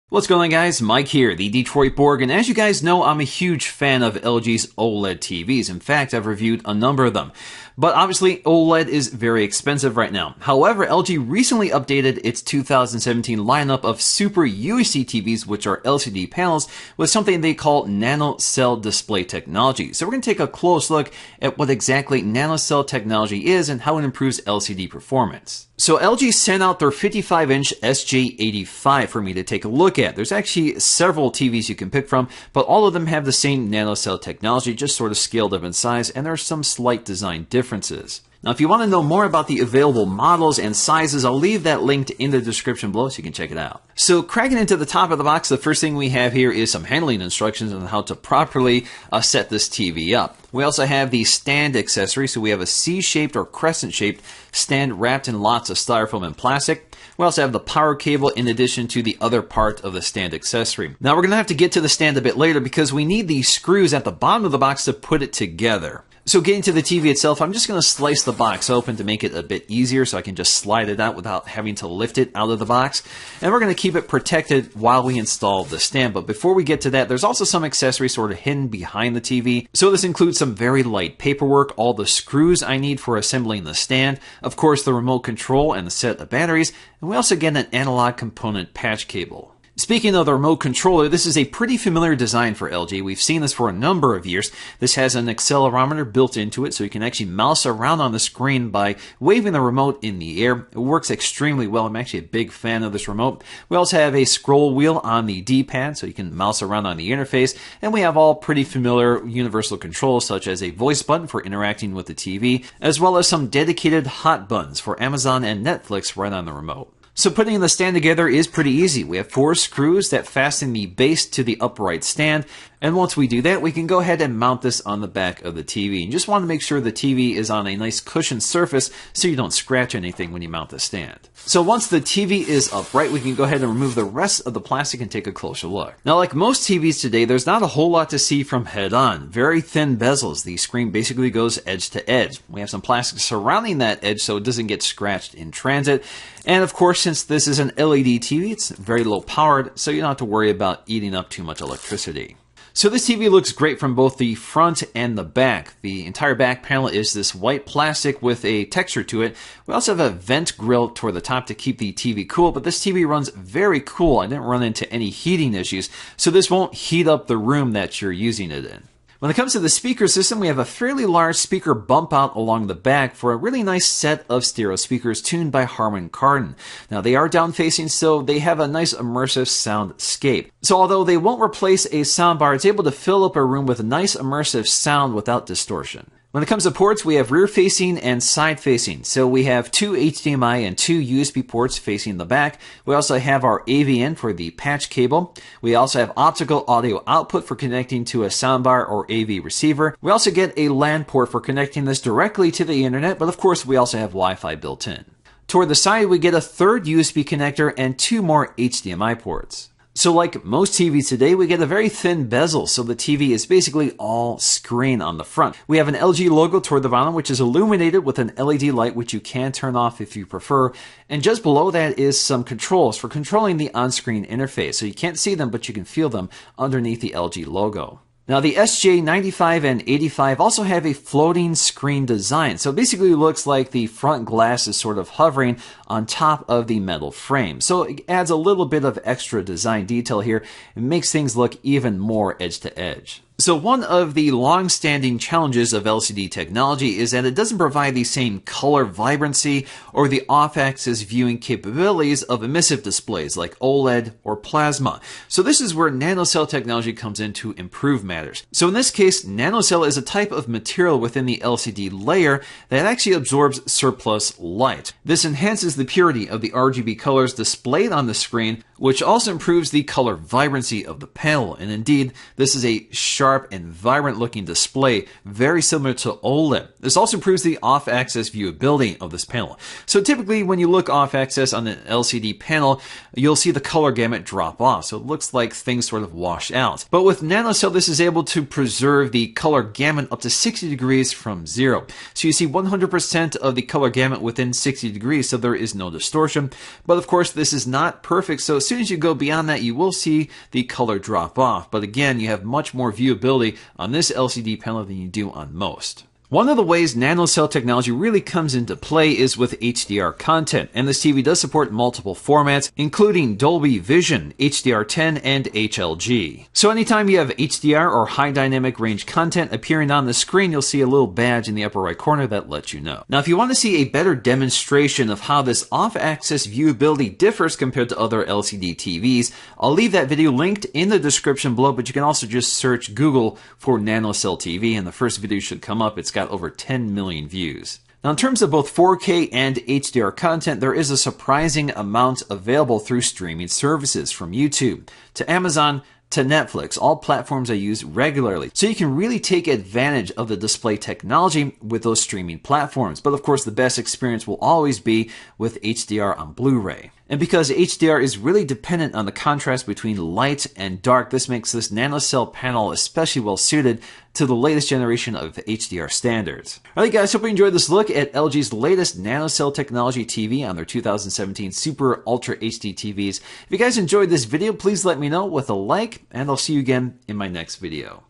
What's going on, guys? Mike here, the Detroit Borg, and as you guys know, I'm a huge fan of LG's OLED TVs. In fact, I've reviewed a number of them. But obviously, OLED is very expensive right now. However, LG recently updated its 2017 lineup of Super UHD TVs, which are LCD panels, with something they call NanoCell display technology. So we're going to take a close look at what exactly NanoCell technology is and how it improves LCD performance. So LG sent out their 55-inch SJ85 for me to take a look at. There's actually several TVs you can pick from, but all of them have the same NanoCell technology, just sort of scaled up in size, and there are some slight design differences. Now, if you want to know more about the available models and sizes, I'll leave that linked in the description below so you can check it out. So cracking into the top of the box, the first thing we have here is some handling instructions on how to properly set this TV up. We also have the stand accessory, so we have a C-shaped or crescent-shaped stand wrapped in lots of styrofoam and plastic. We also have the power cable in addition to the other part of the stand accessory. Now we're going to have to get to the stand a bit later because we need these screws at the bottom of the box to put it together. So getting to the TV itself, I'm just going to slice the box open to make it a bit easier so I can just slide it out without having to lift it out of the box. And we're going to keep it protected while we install the stand. But before we get to that, there's also some accessories sort of hidden behind the TV. So this includes some very light paperwork, all the screws I need for assembling the stand, of course the remote control and the set of batteries, and we also get an analog component patch cable. Speaking of the remote controller, this is a pretty familiar design for LG. We've seen this for a number of years. This has an accelerometer built into it, so you can actually mouse around on the screen by waving the remote in the air. It works extremely well. I'm actually a big fan of this remote. We also have a scroll wheel on the D-pad, so you can mouse around on the interface. And we have all pretty familiar universal controls, such as a voice button for interacting with the TV, as well as some dedicated hot buttons for Amazon and Netflix right on the remote. So putting the stand together is pretty easy. We have 4 screws that fasten the base to the upright stand. And once we do that, we can go ahead and mount this on the back of the TV. You just want to make sure the TV is on a nice cushioned surface so you don't scratch anything when you mount the stand. So once the TV is upright, we can go ahead and remove the rest of the plastic and take a closer look. Now, like most TVs today, there's not a whole lot to see from head on. Very thin bezels. The screen basically goes edge to edge. We have some plastic surrounding that edge so it doesn't get scratched in transit. And of course, since this is an LED TV, it's very low powered, so you don't have to worry about eating up too much electricity. So this TV looks great from both the front and the back. The entire back panel is this white plastic with a texture to it. We also have a vent grill toward the top to keep the TV cool, but this TV runs very cool. I didn't run into any heating issues, so this won't heat up the room that you're using it in. When it comes to the speaker system, we have a fairly large speaker bump out along the back for a really nice set of stereo speakers tuned by Harman Kardon. Now, they are down facing, so they have a nice immersive soundscape. So although they won't replace a soundbar, it's able to fill up a room with a nice immersive sound without distortion. When it comes to ports, we have rear-facing and side-facing. So we have 2 HDMI and 2 USB ports facing the back. We also have our AV-in for the patch cable. We also have optical audio output for connecting to a soundbar or AV receiver. We also get a LAN port for connecting this directly to the internet, but of course we also have Wi-Fi built in. Toward the side, we get a 3rd USB connector and 2 more HDMI ports. So like most TVs today, we get a very thin bezel, so the TV is basically all screen on the front. We have an LG logo toward the bottom, which is illuminated with an LED light, which you can turn off if you prefer. And just below that is some controls for controlling the on-screen interface. So you can't see them, but you can feel them underneath the LG logo. Now the SJ95 and 85 also have a floating screen design. So basically it looks like the front glass is sort of hovering on top of the metal frame. So it adds a little bit of extra design detail here and makes things look even more edge to edge. So one of the long-standing challenges of LCD technology is that it doesn't provide the same color vibrancy or the off-axis viewing capabilities of emissive displays like OLED or plasma. So this is where NanoCell technology comes in to improve matters. So in this case, NanoCell is a type of material within the LCD layer that actually absorbs surplus light. This enhances the purity of the RGB colors displayed on the screen, which also improves the color vibrancy of the panel. And indeed, this is a sharp sharp and vibrant looking display, very similar to OLED. This also improves the off-axis viewability of this panel. So typically when you look off-axis on an LCD panel, you'll see the color gamut drop off. So it looks like things sort of wash out. But with NanoCell, this is able to preserve the color gamut up to 60 degrees from 0. So you see 100% of the color gamut within 60 degrees, so there is no distortion. But of course, this is not perfect. So as soon as you go beyond that, you will see the color drop off. But again, you have much more viewability on this LCD panel than you do on most. One of the ways NanoCell technology really comes into play is with HDR content, and this TV does support multiple formats, including Dolby Vision, HDR10, and HLG. So anytime you have HDR or high dynamic range content appearing on the screen, you'll see a little badge in the upper right corner that lets you know. Now, if you want to see a better demonstration of how this off-axis viewability differs compared to other LCD TVs, I'll leave that video linked in the description below, but you can also just search Google for NanoCell TV, and the first video should come up. It's got over 10 million views. Now, in terms of both 4K and HDR content, there is a surprising amount available through streaming services, from YouTube to Amazon to Netflix, all platforms I use regularly. So you can really take advantage of the display technology with those streaming platforms. But of course, the best experience will always be with HDR on Blu-ray. And because HDR is really dependent on the contrast between light and dark, this makes this NanoCell panel especially well suited to the latest generation of HDR standards. Alright guys, hope you enjoyed this look at LG's latest NanoCell technology TV on their 2017 Super Ultra HD TVs. If you guys enjoyed this video, please let me know with a like, and I'll see you again in my next video.